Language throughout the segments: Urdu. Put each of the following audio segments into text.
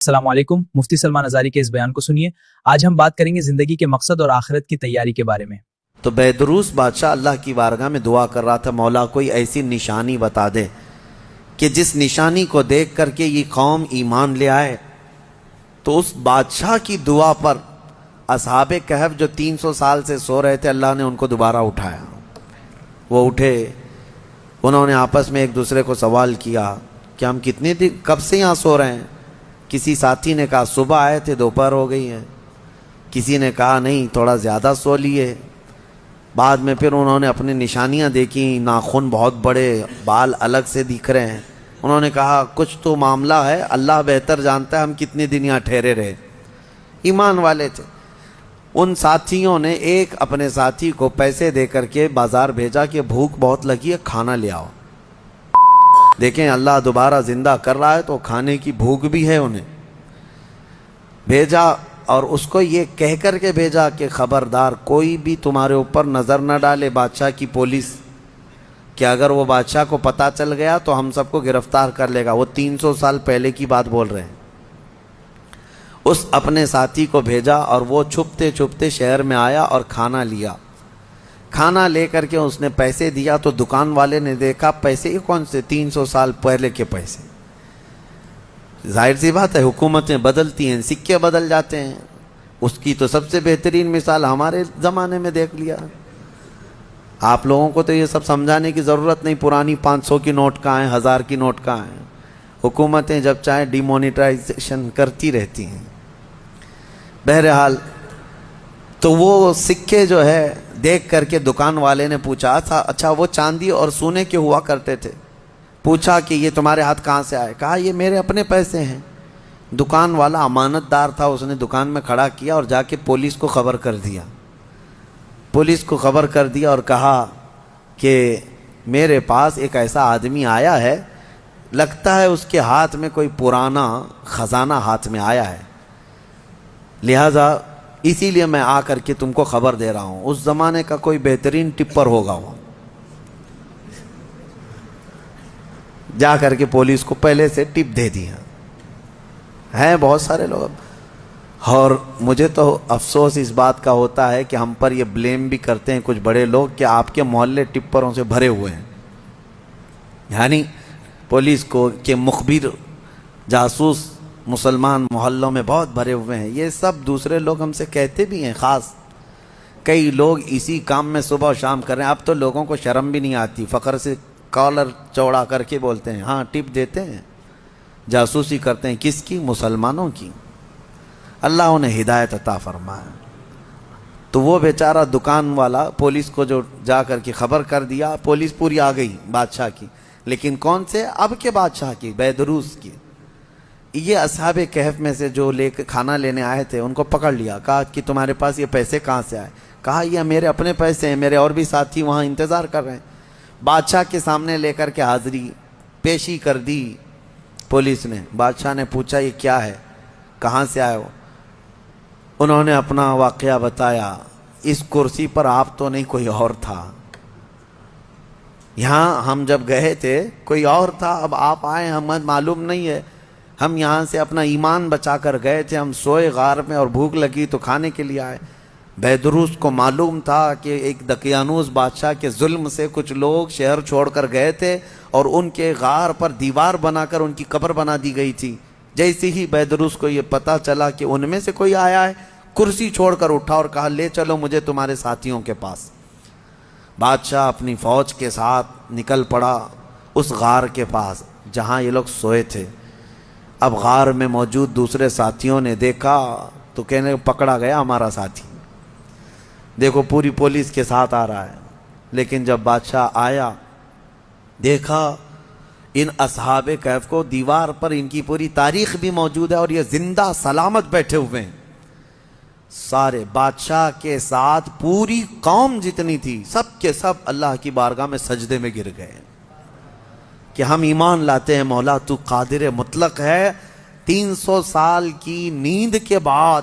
السلام علیکم، مفتی سلمان ازاری کے اس بیان کو سنیے۔ آج ہم بات کریں گے زندگی کے مقصد اور آخرت کی تیاری کے بارے میں۔ تو بہدروس بادشاہ اللہ کی بارگاہ میں دعا کر رہا تھا، مولا کوئی ایسی نشانی بتا دے کہ جس نشانی کو دیکھ کر کے یہ قوم ایمان لے آئے۔ تو اس بادشاہ کی دعا پر اصحاب کہف جو 300 سال سے سو رہے تھے، اللہ نے ان کو دوبارہ اٹھایا۔ وہ اٹھے، انہوں نے آپس میں ایک دوسرے کو سوال کیا کہ ہم کتنے دن کب سے یہاں سو رہے ہیں؟ کسی ساتھی نے کہا صبح آئے تھے، دوپہر ہو گئی ہے۔ کسی نے کہا نہیں، تھوڑا زیادہ سو لیے۔ بعد میں پھر انہوں نے اپنی نشانیاں دیکھی، ناخن بہت بڑے، بال الگ سے دکھ رہے ہیں۔ انہوں نے کہا کچھ تو معاملہ ہے، اللہ بہتر جانتا ہے ہم کتنے دن یہاں ٹھہرے رہے۔ ایمان والے تھے۔ ان ساتھیوں نے ایک اپنے ساتھی کو پیسے دے کر کے بازار بھیجا کہ بھوک بہت لگی ہے، کھانا لے آؤ۔ دیکھیں اللہ دوبارہ زندہ کر رہا ہے تو کھانے کی بھوک بھی ہے، انہیں بھیجا اور اس کو یہ کہہ کر کے بھیجا کہ خبردار کوئی بھی تمہارے اوپر نظر نہ ڈالے، بادشاہ کی پولیس، کہ اگر وہ بادشاہ کو پتہ چل گیا تو ہم سب کو گرفتار کر لے گا۔ وہ 300 سال پہلے کی بات بول رہے ہیں۔ اس اپنے ساتھی کو بھیجا اور وہ چھپتے چھپتے شہر میں آیا اور کھانا لیا۔ کھانا لے کر کے اس نے پیسے دیا تو دکان والے نے دیکھا پیسے یہ کون سے؟ 300 سال پہلے کے پیسے۔ ظاہر سی بات ہے، حکومتیں بدلتی ہیں، سکے بدل جاتے ہیں۔ اس کی تو سب سے بہترین مثال ہمارے زمانے میں دیکھ لیا۔ آپ لوگوں کو تو یہ سب سمجھانے کی ضرورت نہیں، پرانی 500 کی نوٹ کہاں ہیں، 1000 کی نوٹ کہاں ہیں۔ حکومتیں جب چاہیں ڈی مونیٹائزیشن کرتی رہتی ہیں۔ بہرحال تو وہ سکے جو ہے دیکھ کر کے دکان والے نے پوچھا اچھا وہ چاندی اور سونے کے ہوا کرتے تھے؟ پوچھا کہ یہ تمہارے ہاتھ کہاں سے آئے؟ کہا یہ میرے اپنے پیسے ہیں۔ دکان والا امانت دار تھا، اس نے دکان میں کھڑا کیا اور جا کے پولیس کو خبر کر دیا۔ پولیس کو خبر کر دیا اور کہا کہ میرے پاس ایک ایسا آدمی آیا ہے، لگتا ہے اس کے ہاتھ میں کوئی پرانا خزانہ ہاتھ میں آیا ہے، لہذا اسی لیے میں آ کر کے تم کو خبر دے رہا ہوں۔ اس زمانے کا کوئی بہترین ٹپر ہوگا وہ۔ جا کر کے پولیس کو پہلے سے ٹپ دے دیا۔ ہیں بہت سارے لوگ، اور مجھے تو افسوس اس بات کا ہوتا ہے کہ ہم پر یہ بلیم بھی کرتے ہیں کچھ بڑے لوگ کہ آپ کے محلے ٹپروں سے بھرے ہوئے ہیں، یعنی پولیس کو کہ مخبر جاسوس مسلمان محلوں میں بہت بھرے ہوئے ہیں۔ یہ سب دوسرے لوگ ہم سے کہتے بھی ہیں، خاص کئی لوگ اسی کام میں صبح و شام کر رہے ہیں۔ اب تو لوگوں کو شرم بھی نہیں آتی، فخر سے کالر چوڑا کر کے بولتے ہیں ہاں ٹپ دیتے ہیں، جاسوسی کرتے ہیں۔ کس کی؟ مسلمانوں کی۔ اللہ انہیں ہدایت عطا فرمائے۔ تو وہ بیچارہ دکان والا پولیس کو جو جا کر کے خبر کر دیا، پولیس پوری آ گئی بادشاہ کی، لیکن کون سے؟ اب کے بادشاہ کی، بہدروس کی۔ یہ اصحاب کہف میں سے جو لے کے کھانا لینے آئے تھے ان کو پکڑ لیا، کہا کہ تمہارے پاس یہ پیسے کہاں سے آئے؟ کہا یہ میرے اپنے پیسے ہیں، میرے اور بھی ساتھی وہاں انتظار کر رہے ہیں۔ بادشاہ کے سامنے لے کر کے حاضری پیشی کر دی پولیس نے۔ بادشاہ نے پوچھا یہ کیا ہے، کہاں سے آئے ہو؟ انہوں نے اپنا واقعہ بتایا۔ اس کرسی پر آپ تو نہیں، کوئی اور تھا، یہاں ہم جب گئے تھے کوئی اور تھا، اب آپ آئے ہمیں معلوم نہیں ہے، ہم یہاں سے اپنا ایمان بچا کر گئے تھے، ہم سوئے غار میں اور بھوک لگی تو کھانے کے لیے آئے۔ بہدروس کو معلوم تھا کہ ایک دقیانوس بادشاہ کے ظلم سے کچھ لوگ شہر چھوڑ کر گئے تھے اور ان کے غار پر دیوار بنا کر ان کی قبر بنا دی گئی تھی۔ جیسے ہی بہدروس کو یہ پتہ چلا کہ ان میں سے کوئی آیا ہے، کرسی چھوڑ کر اٹھا اور کہا لے چلو مجھے تمہارے ساتھیوں کے پاس۔ بادشاہ اپنی فوج کے ساتھ نکل پڑا اس غار کے پاس جہاں یہ لوگ سوئے تھے۔ اب غار میں موجود دوسرے ساتھیوں نے دیکھا تو کہنے پکڑا گیا ہمارا ساتھی، دیکھو پوری پولیس کے ساتھ آ رہا ہے۔ لیکن جب بادشاہ آیا دیکھا ان اصحاب کہف کو، دیوار پر ان کی پوری تاریخ بھی موجود ہے اور یہ زندہ سلامت بیٹھے ہوئے ہیں۔ سارے بادشاہ کے ساتھ پوری قوم جتنی تھی سب کے سب اللہ کی بارگاہ میں سجدے میں گر گئے کہ ہم ایمان لاتے ہیں مولا تو قادر مطلق ہے۔ 300 سال کی نیند کے بعد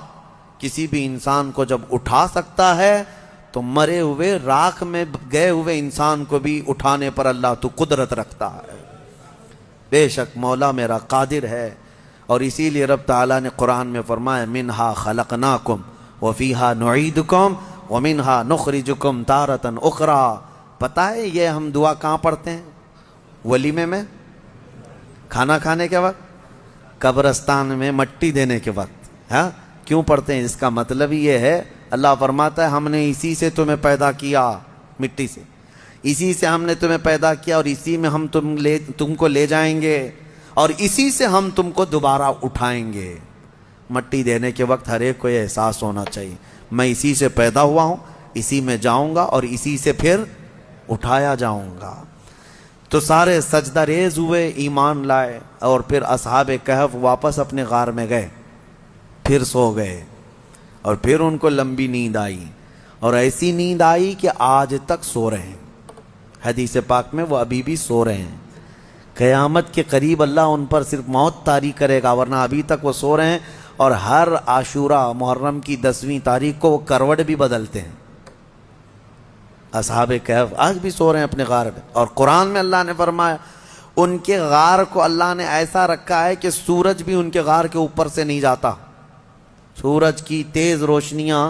کسی بھی انسان کو جب اٹھا سکتا ہے تو مرے ہوئے راکھ میں گئے ہوئے انسان کو بھی اٹھانے پر اللہ تو قدرت رکھتا ہے۔ بے شک مولا میرا قادر ہے اور اسی لیے رب تعالیٰ نے قرآن میں فرمایا منہا خلقناکم وفیہا نعیدکم ومنہا نخرجکم تارۃ اخری۔ پتہ ہے یہ ہم دعا کہاں پڑھتے ہیں؟ ولیمے میں، کھانا کھانے کے وقت، قبرستان میں مٹی دینے کے وقت۔ ہاں کیوں پڑھتے ہیں؟ اس کا مطلب یہ ہے، اللہ فرماتا ہے ہم نے اسی سے تمہیں پیدا کیا، مٹی سے، اسی سے ہم نے تمہیں پیدا کیا، اور اسی میں ہم تم کو لے جائیں گے، اور اسی سے ہم تم کو دوبارہ اٹھائیں گے۔ مٹی دینے کے وقت ہر ایک کو یہ احساس ہونا چاہیے میں اسی سے پیدا ہوا ہوں، اسی میں جاؤں گا اور اسی سے پھر اٹھایا جاؤں گا۔ تو سارے سجدہ ریز ہوئے، ایمان لائے، اور پھر اصحاب کہف واپس اپنے غار میں گئے، پھر سو گئے، اور پھر ان کو لمبی نیند آئی، اور ایسی نیند آئی کہ آج تک سو رہے ہیں۔ حدیث پاک میں وہ ابھی بھی سو رہے ہیں۔ قیامت کے قریب اللہ ان پر صرف موت طاری کرے گا، ورنہ ابھی تک وہ سو رہے ہیں، اور ہر عاشورہ محرم کی 10ویں تاریخ کو وہ کروٹ بھی بدلتے ہیں۔ اصحاب کہف آج بھی سو رہے ہیں اپنے غار میں، اور قرآن میں اللہ نے فرمایا ان کے غار کو اللہ نے ایسا رکھا ہے کہ سورج بھی ان کے غار کے اوپر سے نہیں جاتا، سورج کی تیز روشنیاں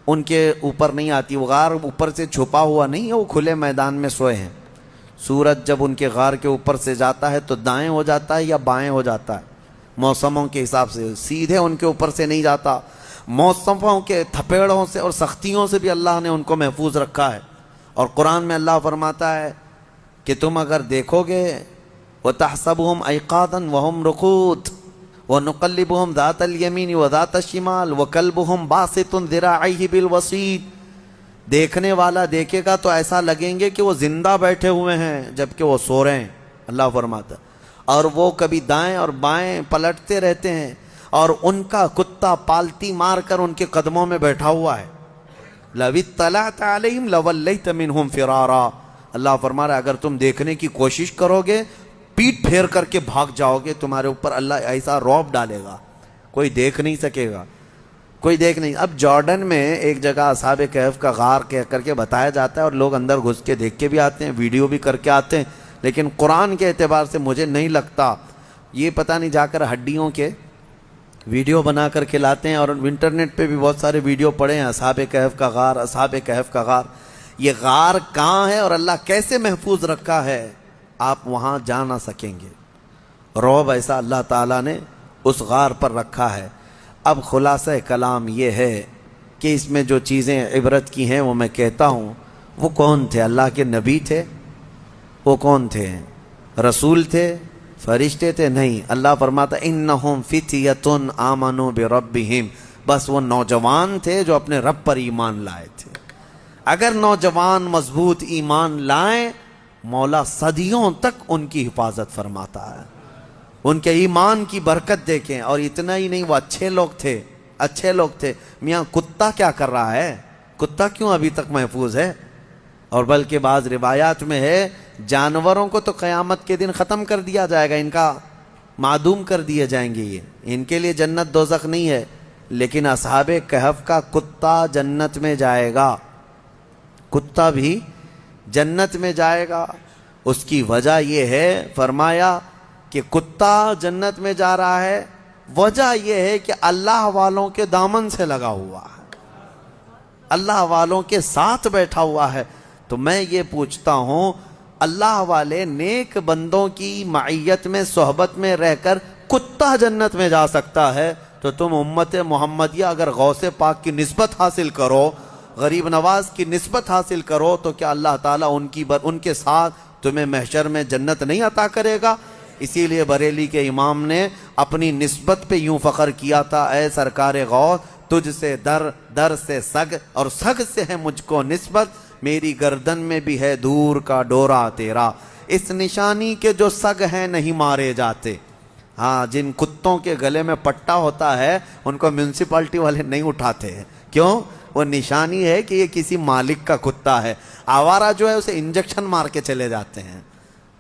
ان کے اوپر نہیں آتی، وہ غار اوپر سے چھپا ہوا نہیں ہے، وہ کھلے میدان میں سوئے ہیں۔ سورج جب ان کے غار کے اوپر سے جاتا ہے تو دائیں ہو جاتا ہے یا بائیں ہو جاتا ہے، موسموں کے حساب سے، سیدھے ان کے اوپر سے نہیں جاتا۔ موسموں کے تھپیڑوں سے اور سختیوں سے بھی اللہ نے ان کو محفوظ رکھا ہے۔ اور قرآن میں اللہ فرماتا ہے کہ تم اگر دیکھو گے وَتَحْسَبُهُمْ أَيْقَاظًا وَهُمْ رُقُودٌ وَنُقَلِّبُهُمْ ذَاتَ الْيَمِينِ وَذَاتَ الشِّمَالِ وَكَلْبُهُمْ بَاسِطٌ ذِرَاعَيْهِ بِالْوَصِيدِ۔ دیکھنے والا دیکھے گا تو ایسا لگیں گے کہ وہ زندہ بیٹھے ہوئے ہیں جبکہ وہ سو رہے ہیں، اللہ فرماتا ہے، اور وہ کبھی دائیں اور بائیں پلٹتے رہتے ہیں، اور ان کا کتا پالتی مار کر ان کے قدموں میں بیٹھا ہوا ہے۔ لَوِ اطَّلَعْتَ عَلَيْهِمْ لَوَلَّيْتَ مِنْهُمْ فِرَارًا۔ اللہ فرما رہا ہے اگر تم دیکھنے کی کوشش کرو گے، پیٹ پھیر کر کے بھاگ جاؤ گے، تمہارے اوپر اللہ ایسا رعب ڈالے گا، کوئی دیکھ نہیں سکے گا، کوئی دیکھ نہیں۔ اب جارڈن میں ایک جگہ اصحاب کہف کا غار کہہ کر کے بتایا جاتا ہے، اور لوگ اندر گھس کے دیکھ کے بھی آتے ہیں، ویڈیو بھی کر کے آتے ہیں، لیکن قرآن کے اعتبار سے مجھے نہیں لگتا، یہ پتہ نہیں جا کر ہڈیوں کے ویڈیو بنا کر کے لاتے ہیں، اور انٹرنیٹ پہ بھی بہت سارے ویڈیو پڑے ہیں، اصحاب کہف کا غار، اصحاب کہف کا غار۔ یہ غار کہاں ہے اور اللہ کیسے محفوظ رکھا ہے، آپ وہاں جا نہ سکیں گے۔ رعب ایسا اللہ تعالیٰ نے اس غار پر رکھا ہے۔ اب خلاصہ کلام یہ ہے کہ اس میں جو چیزیں عبرت کی ہیں وہ میں کہتا ہوں، وہ کون تھے؟ اللہ کے نبی تھے؟ وہ کون تھے؟ رسول تھے؟ فرشتے تھے؟ نہیں، اللہ فرماتا انہم فتیۃ آمنوا بربہم، بس وہ نوجوان تھے جو اپنے رب پر ایمان لائے تھے۔ اگر نوجوان مضبوط ایمان لائیں، مولا صدیوں تک ان کی حفاظت فرماتا ہے۔ ان کے ایمان کی برکت دیکھیں، اور اتنا ہی نہیں، وہ اچھے لوگ تھے، اچھے لوگ تھے۔ میاں کتا کیا کر رہا ہے؟ کتا کیوں ابھی تک محفوظ ہے؟ اور بلکہ بعض روایات میں ہے جانوروں کو تو قیامت کے دن ختم کر دیا جائے گا، ان کا معدوم کر دیے جائیں گے، یہ ان کے لیے جنت دوزخ نہیں ہے، لیکن اصحاب کہف کا کتا جنت میں جائے گا، کتا بھی جنت میں جائے گا۔ اس کی وجہ یہ ہے، فرمایا کہ کتا جنت میں جا رہا ہے، وجہ یہ ہے کہ اللہ والوں کے دامن سے لگا ہوا ہے، اللہ والوں کے ساتھ بیٹھا ہوا ہے۔ تو میں یہ پوچھتا ہوں، اللہ والے نیک بندوں کی معیت میں، صحبت میں رہ کر کتا جنت میں جا سکتا ہے، تو تم امت محمدیہ اگر غوث پاک کی نسبت حاصل کرو، غریب نواز کی نسبت حاصل کرو، تو کیا اللہ تعالیٰ ان کے ساتھ تمہیں محشر میں جنت نہیں عطا کرے گا؟ اسی لیے بریلی کے امام نے اپنی نسبت پہ یوں فخر کیا تھا، اے سرکار غوث تجھ سے در، در سے سگ، اور سگ سے ہے مجھ کو نسبت، میری گردن میں بھی ہے دور کا ڈورا تیرا، اس نشانی کے جو سگ ہیں نہیں مارے جاتے۔ ہاں، جن کتوں کے گلے میں پٹا ہوتا ہے ان کو میونسپلٹی والے نہیں اٹھاتے ہیں، کیوں؟ وہ نشانی ہے کہ یہ کسی مالک کا کتا ہے۔ آوارہ جو ہے اسے انجیکشن مار کے چلے جاتے ہیں،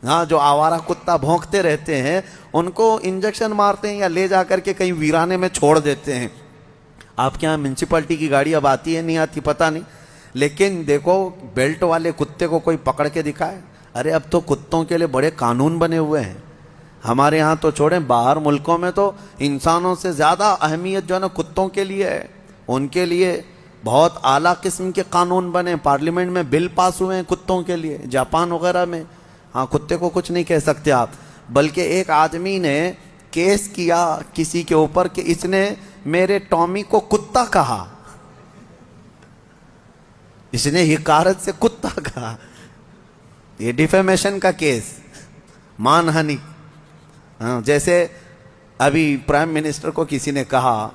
ہاں، جو آوارہ کتا بھونکتے رہتے ہیں ان کو انجیکشن مارتے ہیں یا لے جا کر کے کہیں ویرانے میں چھوڑ دیتے ہیں۔ آپ کے یہاں میونسپلٹی کی گاڑی اب آتی ہے نہیں آتی پتہ نہیں، لیکن دیکھو بیلٹ والے کتے کو کوئی پکڑ کے دکھائے، ارے اب تو کتوں کے لیے بڑے قانون بنے ہوئے ہیں، ہمارے ہاں تو چھوڑیں، باہر ملکوں میں تو انسانوں سے زیادہ اہمیت جو ہے نا کتوں کے لیے ہے. ان کے لیے بہت اعلیٰ قسم کے قانون بنے، پارلیمنٹ میں بل پاس ہوئے ہیں کتوں کے لیے، جاپان وغیرہ میں. ہاں کتے کو کچھ نہیں کہہ سکتے آپ. بلکہ ایک آدمی نے کیس کیا کسی کے اوپر کہ اس نے میرے ٹامی کو کتا کہا، اس نے حقارت سے کتا کہا. یہ ڈیفیمیشن کا کیس، مان ہانی. جیسے ابھی پرائم منسٹر کو کسی نے کہا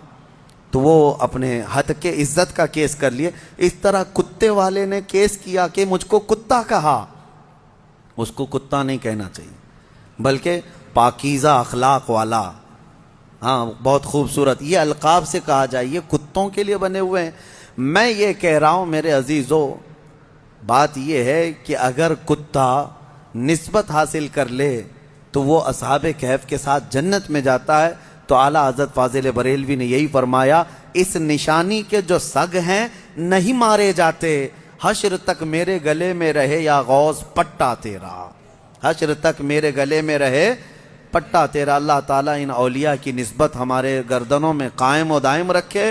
تو وہ اپنے حد کے عزت کا کیس کر لیے، اس طرح کتے والے نے کیس کیا کہ مجھ کو کتا کہا. اس کو کتا نہیں کہنا چاہیے بلکہ پاکیزہ اخلاق والا. ہاں بہت خوبصورت یہ القاب سے کہا جائے، یہ کتوں کے لیے بنے ہوئے ہیں. میں یہ کہہ رہا ہوں میرے عزیزو، بات یہ ہے کہ اگر کتا نسبت حاصل کر لے تو وہ اصحاب کہف کے ساتھ جنت میں جاتا ہے. تو اعلیٰ حضرت فاضل بریلوی نے یہی فرمایا، اس نشانی کے جو سگ ہیں نہیں مارے جاتے، حشر تک میرے گلے میں رہے یا غوث پٹا تیرا. حشر تک میرے گلے میں رہے پٹا تیرا. اللہ تعالیٰ ان اولیاء کی نسبت ہمارے گردنوں میں قائم و دائم رکھے.